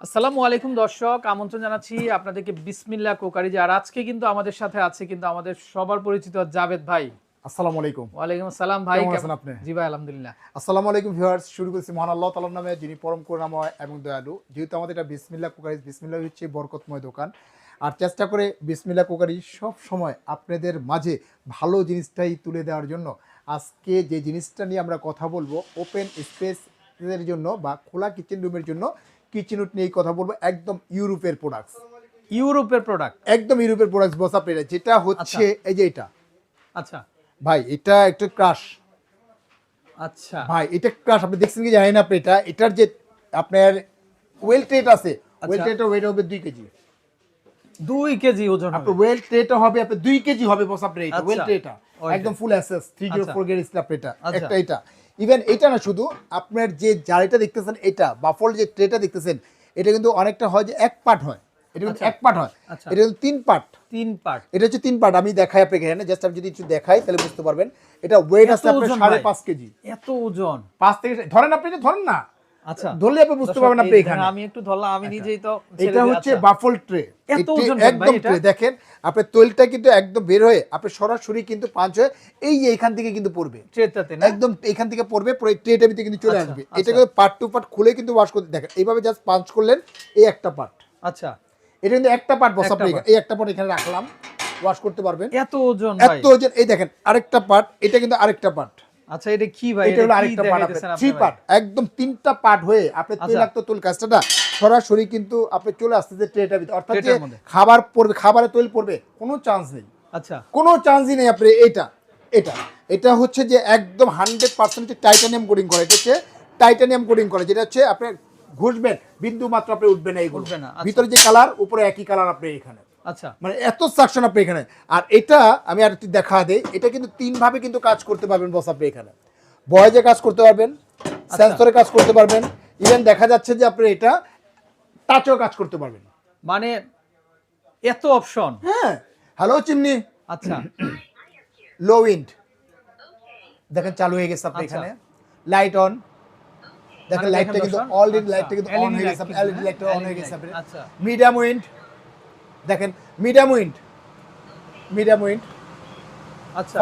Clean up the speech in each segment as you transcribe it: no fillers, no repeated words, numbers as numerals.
আসসালামু আলাইকুম দর্শক, আমন্ত্রণ জানাচ্ছি আপনাদেরকে বিসমিল্লাহ কুকারিজ। আর আজকে কিন্তু আমাদের সাথে আছে কিন্তু আমাদের সবার পরিচিত জাভেদ ভাই। আসসালামু আলাইকুম। ওয়ালাইকুম আসসালাম ভাই, কেমন আছেন আপনি? জি ভাই আলহামদুলিল্লাহ। আসসালামু আলাইকুম ভিউয়ার্স, শুরু করছি মহান আল্লাহ তাআলার নামে, যিনি পরম করুণাময় এবং দয়ালু। যেহেতু আমাদের এটা বিসমিল্লাহ কুকারিজ, বিসমিল্লাহ হচ্ছে বরকতময় দোকান। আর চেষ্টা করে বিসমিল্লাহ কুকারিজ সব সময় আপনাদের মাঝে ভালো জিনিসটাই তুলে দেওয়ার জন্য আজকে যে জিনিসটা নিয়ে আমরা কথা বলবো, ওপেন স্পেসের জন্য বা খোলা কিচেন রুমের জন্য কিচেন উড নিয়ে কথা বলবো। একদম ইউরোপের প্রোডাক্টস, ইউরোপের প্রোডাক্ট। একদম ইউরোপের প্রোডাক্টস বস আপনারা, যেটা হচ্ছে এই যে এটা আচ্ছা ভাই, এটা একটা ক্রাশ আচ্ছা ভাই, এটা ক্রাশ। আপনি দেখছেন কি জানি না আপনি, এটার যে আপনার ওয়েল ট্রেট আছে, ওয়েল ট্রেটের ওয়েট হবে 2 কেজি। 2 কেজি ওজন হবে। আপনার ওয়েল ট্রেটা হবে আপনার 2 কেজি হবে বস আপনার। এটা ওয়েল ট্রেটা একদম ফুল অ্যাসেস 304 গ্রেড স্ল্যাব এটা একটা। এটা ইভেন এটা না, শুধু আপনার যে জারিটা দেখতেছেন এটা বাফল যে ট্রেটা দেখতেছেন, এটা কিন্তু অনেকটা হয় যে এক পার্ট হয়। এটা কিন্তু এক পার্ট হয়, এটা কিন্তু 3 পার্ট। 3 পার্ট, এটা হচ্ছে 3 পার্ট। আমি দেখাই আপনাকে এখানে, জাস্ট আমি যদি একটু দেখাই তাহলে বুঝতে পারবেন। এটা ওয়েট আছে আপনার 5.5 কেজি। এত ওজন 5 থেকে ধরেন, আপনি এটা ধরেন না, আচ্ছা ধরলে আপনি বুঝতে পারবেন আপনি এখানে। আমি একটু ধরলাম, আমি নিজেই তো। এটা হচ্ছে বাফল ট্রে, এত ওজন একদম ট্রে। দেখেন আপনার তৈলটা কিন্তু একদম বের হয়ে আপনার সরাসরি কিন্তু পাঁচ হয়ে এই এখান থেকে কিন্তু পড়বে ট্রেটাতে না, একদম এখান থেকে পড়বে, পুরো ট্রেটার ভিতরে কিন্তু চলে আসবে। এটা কিন্তু পার্ট টু পার্ট খুলে কিন্তু ওয়াশ করতে দেখেন, এইভাবে জাস্ট পাঞ্চ করলেন, এই একটা পার্ট। আচ্ছা, এটা কিন্তু একটা পার্ট বস আপনি এই একটা পার্ট এখানে রাখলাম, ওয়াশ করতে পারবেন। এত ওজন ভাই, এত ওজন। এই দেখেন আরেকটা পার্ট, এটা কিন্তু আরেকটা পার্ট। আচ্ছা এটা কি ভাই? এটা হলো আরেকটা পার্ট, আপনার 3 পার্ট, একদম 3টা পার্ট হয়ে আপনি তৈলাক্ত তৈল কাজটা সরাসরি কিন্তু আপনি চলে আসতেছে ট্রেটার ভিতরে। অর্থাৎ যে খাবার পড়বে, খাবারে তৈল পড়বে, কোনো চান্স নেই। আচ্ছা, কোনো চান্সই নেই আপনি। এটা এটা এটা হচ্ছে যে একদম 100% হচ্ছে টাইটানিয়াম কোটিং করা। এটা হচ্ছে টাইটানিয়াম কোটিং করা, যেটা হচ্ছে আপনি ঘষবেন বিন্দু মাত্র আপনি উঠবে না, এইগুলো ভিতরে যে কালার উপরে একই কালার আপনি এখানে। আচ্ছা, মানে এত সাকশন আপনি এখানে। আর এটা আমি আর একটু দেখা দেই, এটা কিন্তু 3 ভাবে কিন্তু কাজ করতে পারবেন বস আপনি এখানে। বয়েজে কাজ করতে পারবেন, সেন্সরে কাজ করতে পারবেন, ইভেন দেখা যাচ্ছে যে আপনি এটা টাচও কাজ করতে পারবেন। মানে এত অপশন। হ্যাঁ, হ্যালো চিমনি। আচ্ছা, লো উইন্ড দেখেন চালু হয়ে গেছে আপনি এখানে। লাইট অন দেখেন, লাইটটা কিন্তু অলরেডি লাইটটা কিন্তু অন হয়ে গেছে, এলইডি লাইটটা অন হয়ে গেছে আপনি। আচ্ছা, মিডিয়াম উইন্ড দেখেন, মিডিয়াম উইন্ড, মিডিয়াম উইন্ড। আচ্ছা,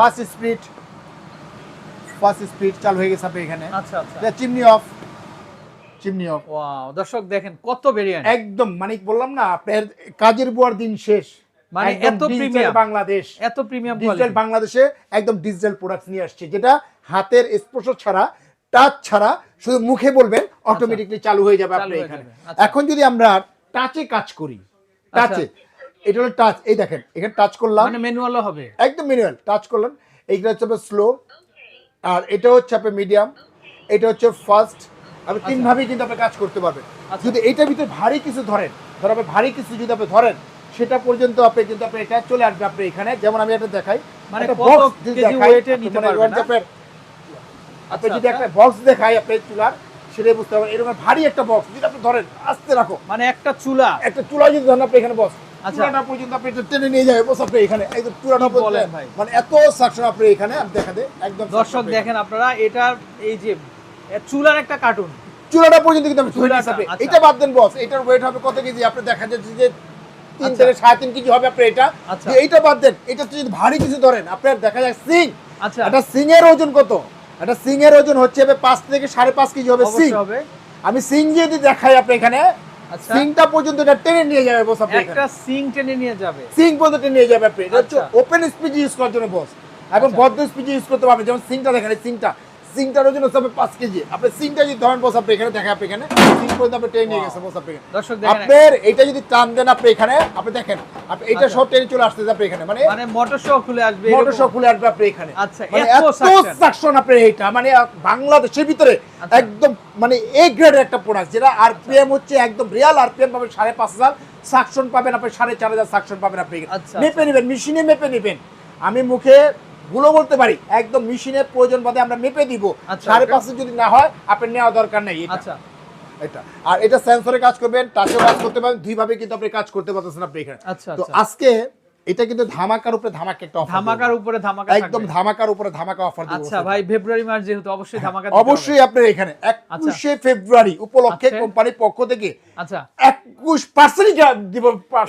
ফার্স্ট স্পিড চালু হয়ে গেছে আপনি এখানে। আচ্ছা আচ্ছা, এটা chimney of, chimney of. Wow দর্শক দেখেন কত ভেরিয়েন্ট। একদম মানে বললাম না আপনার কাজের বুয়ার দিন শেষ। মানে এত প্রিমিয়াম বাংলাদেশ, এত প্রিমিয়াম ডিজিটাল বাংলাদেশে একদম ডিজিটাল প্রোডাক্টস নিয়ে আসছে, যেটা হাতের স্পর্শ ছাড়া, টাচ ছাড়া, শুধু মুখে বলবেন অটোমেটিকলি চালু হয়ে যাবে আপনি এখানে। এখন যদি আমরা টাচে কাজ করি, টাচে, এটা হলো টাচ। এই দেখেন এখানে টাচ করলাম, মানে ম্যানুয়ালও হবে, একদম ম্যানুয়াল। টাচ করলাম, এইটা হচ্ছে স্লো, আর এটা হচ্ছে আপনার মিডিয়াম, এটা হচ্ছে ফাস্ট। আপনি 3 ভাবেই কিন্তু আপনি কাজ করতে পারবেন। যদি এইটার ভিতরে ভারী কিছু ধরেন, ধর আপনি ভারী কিছু যদি আপনি ধরেন, সেটা পর্যন্ত আপনি কিন্তু আপনি এটা চলে আসবে আপনি এখানে। যেমন আমি এটা দেখাই, মানে কত কেজি ওয়েটে নিতে পারবেন না? আপনি যদি একটা বক্স দেখাই আপনি চুলার, সেটাই বুঝতে পারবেন। এরকম ভারী একটা বক্স যদি আপনি ধরেন, আস্তে রাখো, মানে একটা চুলা যদি ধরেন আপনি এখানে বক্স, চুলাটা পর্যন্ত আপনি এটা টেনে নিয়ে যাবে বস আপনি এখানে। এই যে চুলাটা পর্যন্ত, মানে এত সাকশন আপনি এখানে দেখা দেয় একদম। দর্শক দেখেন আপনারা, এটা এই যে চুলার একটা কার্টুন, চুলাটা পর্যন্ত কিন্তু আমি ধরে নিতে। এটা বাদ দেন বস, এটার ওয়েট হবে কত কেজি? আপনি দেখা যাচ্ছে যে 3 থেকে 3.5 কেজি হবে আপনি এটা। এইটা বাদ দেন, এটা যদি ভারী কিছু ধরেন আপনার দেখা যায় সিং। আচ্ছা, এটা সিং এর ওজন কত? এটা সিং এর ওজন হচ্ছে 5 থেকে 5.5 কেজি হবে সিং। আমি সিং যদি দেখাই আপনি এখানে, সিংটা পর্যন্ত এটা টেনে নিয়ে যাবে বস আপনি এখানে। একটা সিং টেনে নিয়ে যাবে, সিং পর্যন্ত টেনে নিয়ে যাবে আপনি। এটা হচ্ছে ওপেন স্পিড ইউজ করার জন্য বস, এবং বদ্ধ স্পিড ইউজ করতে পারবেন। যেমন সিংটা দেখেন, সিংটার ওজন হচ্ছে 5 কেজি। আপনি সিংটা যদি ধরেন বস আপনি এখানে দেখা, আপনি এখানে সিং পর্যন্ত আপনি টেনে নিয়ে গেছে বস আপনি এখানে। দর্শক দেখেন আপনার এটা যদি টান দেন আপনি এখানে, আপনি দেখেন আপনি এটা সব টেনে চলে আসতেছে আপনি এখানে। মানে মোটর শো খুলে আসবে, মোটর শো খুলে আসবে আপনি এখানে। আচ্ছা, এত সাকশন আপনি এইটা, মানে বাংলাদেশের ভিতরে একদম মানে এ গ্রেডের একটা প্রোডাক্ট, যেটা আরপিএম হচ্ছে একদম রিয়াল আরপিএম পাবেন 5,500 সাকশন পাবেন আপনি, 4,500 সাকশন পাবেন আপনি। মেপে নেবেন, মেশিনে মেপে নেবেন। আমি মুখে ভুলো বলতে পারি, একদম মেশিনের প্রয়োজন বাদে আমরা মেপে দিব। 5.5 যদি না হয় আপনি নেওয়া দরকার নেই এটা। এটা আর এটা সেন্সরে কাজ করবেন, টাচে কাজ করতে পারবেন, 2 ভাবে কিন্তু আপনি কাজ করতে পারতেছেন আপনি এখানে। তো আজকে এটা কিন্তু ধামাকার উপরে ধামাকা একটা অফার, ধামাকার উপরে ধামাকা একদম থাকবে। ধামাকার উপরে ধামাকা অফার দিব। আচ্ছা ভাই, ফেব্রুয়ারি মাস যেহেতু অবশ্যই ধামাকা দিতে হবে। অবশ্যই আপনার এখানে 21শে ফেব্রুয়ারি উপলক্ষে আচ্ছা। কোম্পানির পক্ষ থেকে আচ্ছা 21% দিব,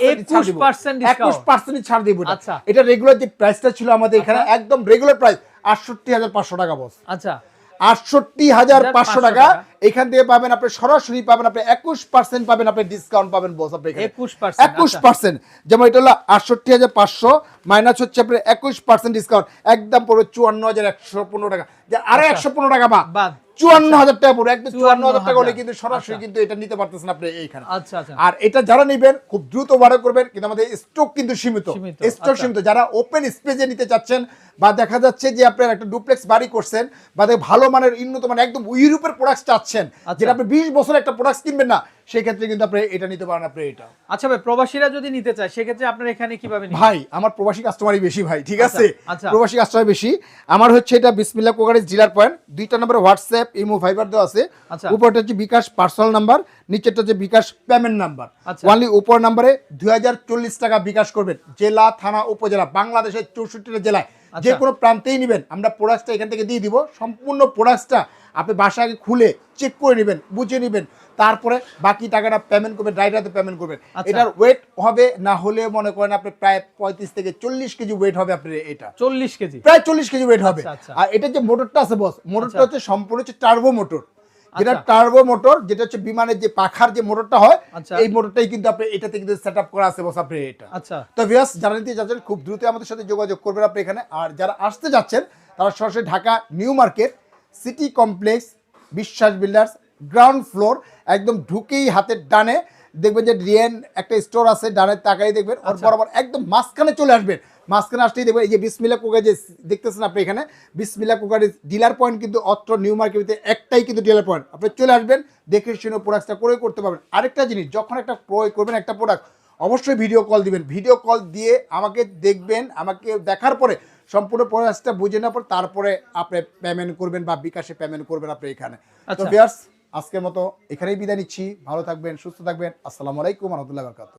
21% discount। 21% ছাড় দিব এটা। আচ্ছা। এটা রেগুলার যে প্রাইসটা ছিল আমাদের এখানে একদম রেগুলার প্রাইস ৬৮,৫০০ টাকা বস। আচ্ছা ৬৮,৫০০ টাকা টাকা। এখান থেকে পাবেন আপনি, সরাসরি পাবেন আপনি 21% পাবেন, আপনি ডিসকাউন্ট পাবেন বস আপনি এখানে 21%, 21%। যেমন এটা হলো ৬৮,৫০০ মাইনাস হচ্ছে আপনার 21% ডিসকাউন্ট, একদম পড়বে ৫৪,১১৫ টাকা, যে আরো ১১৫ টাকা বাদ। ৫৪,০০০ টাকা পড়বে, একদম ৫৪,০০০ টাকা হলে ৫৪,০০০ কিন্তু সরাসরি আচ্ছা। কিন্তু এটা নিতে পারতেছেন আপনি এইখানে। আচ্ছা আচ্ছা আর এটা যারা নেবেন খুব দ্রুত অর্ডার করবেন, কিন্তু আমাদের স্টক কিন্তু সীমিত, সীমিত, স্টক আচ্ছা। সীমিত। যারা ওপেন স্পেসে নিতে চাচ্ছেন, বা দেখা যাচ্ছে যে আপনার একটা ডুপ্লেক্স বাড়ি করছেন, বা ভালো মানের উন্নত মানের একদম ইউরোপের প্রোডাক্ট চাচ্ছেন, আচ্ছা। যেটা আপনি 20 বছর একটা প্রোডাক্ট কিনবেন না, সেই ক্ষেত্রে কিন্তু আপনি এটা নিতে পারেন। আপনি এটা আচ্ছা ভাই, প্রবাসীরা যদি নিতে চায় সেক্ষেত্রে আপনার এখানে কিভাবে নিবে? ভাই আমার প্রবাসী কাস্টমারই বেশি ভাই, ঠিক আচ্ছা, আছে, আচ্ছা। প্রবাসী কাস্টমার বেশি। আমার হচ্ছে এটা বিসমিল্লাহ কোকারিজ ডিলার পয়েন্ট, 2টা নম্বরে হোয়াটসঅ্যাপ, ইমো, ভাইবার দেওয়া আছে। আচ্ছা। উপরটা হচ্ছে বিকাশ পার্সোনাল নাম্বার, নিচেরটা হচ্ছে বিকাশ পেমেন্ট নাম্বার। আচ্ছা। ওয়ানলি উপর নাম্বারে 2040 টাকা বিকাশ করবেন, জেলা থানা উপজেলা বাংলাদেশের 64টা জেলায় আচ্ছা। যে কোনো প্রান্তেই নেবেন, আমরা প্রোডাক্টটা এখান থেকে দিয়ে দিব। সম্পূর্ণ প্রোডাক্টটা আপনি বাসায় আগে খুলে চেক করে নেবেন, বুঝে নেবেন, তারপরে বাকি টাকাটা পেমেন্ট করবেন, রাইডারতে পেমেন্ট করবেন। আচ্ছা। এটার ওয়েট হবে না হলে মনে করেন আপনি প্রায় 35 থেকে 40 কেজি ওয়েট হবে আপনার, এটা 40 কেজি। প্রায় 40 কেজি ওয়েট হবে। আচ্ছা, আচ্ছা। আর এটা যে মোটরটা আছে বস, মোটরটা আচ্ছা। হচ্ছে সম্পূর্ণ হচ্ছে টার্বো মোটর, যেটা আচ্ছা। টার্বো মোটর, যেটা হচ্ছে বিমানের যে পাখার যে মোটরটা হয়, আচ্ছা। এই মোটরটাই কিন্তু আপনি এটাতে কিন্তু সেটআপ করা আছে বস আপনি এটা। আচ্ছা তো ভিউয়ার্স, যারা নিতে যাচ্ছেন খুব দ্রুত আমাদের সাথে যোগাযোগ করবেন আপনি এখানে। আর যারা আসতে যাচ্ছেন তারা সরাসরি Dhaka new market city complex বিশ্বাস বিল্ডার্স গ্রাউন্ড ফ্লোর, একদম ঢুকেই হাতের ডানে দেখবেন যে রিয়েন একটা স্টোর আছে, ডানে তাকাই দেখবেন, ওর আচ্ছা। বরাবর একদম মাঝখানে চলে আসবেন। মাঝখানে আসতেই দেখবেন এই যে বিসমিল্লাহ কোকারিজ যে দেখতেছেন আপনি এখানে, বিসমিল্লাহ কোকারিজ ডিলার পয়েন্ট কিন্তু অত্র নিউ মার্কেটে একটাই কিন্তু ডিলার পয়েন্ট। আপনি চলে আসবেন, দেখে শুনে প্রোডাক্টটা ক্রয় করতে পারবেন। আরেকটা জিনিস, যখন একটা ক্রয় করবেন একটা প্রোডাক্ট, অবশ্যই ভিডিও কল দিবেন। ভিডিও কল দিয়ে আমাকে দেখবেন, আমাকে দেখার পরে সম্পূর্ণ প্রসেসটা বুঝে নেওয়ার পর তারপরে আপনি পেমেন্ট করবেন বা বিকাশে পেমেন্ট করবেন আপনি এখানে। তো আচ্ছা। ভিউয়ার্স, আজকের মতো এখানেই বিদায় নিচ্ছি। ভালো থাকবেন, সুস্থ থাকবেন। আসসালামু আলাইকুম ওয়া রাহমাতুল্লাহি ওয়া বারাকাতুহু।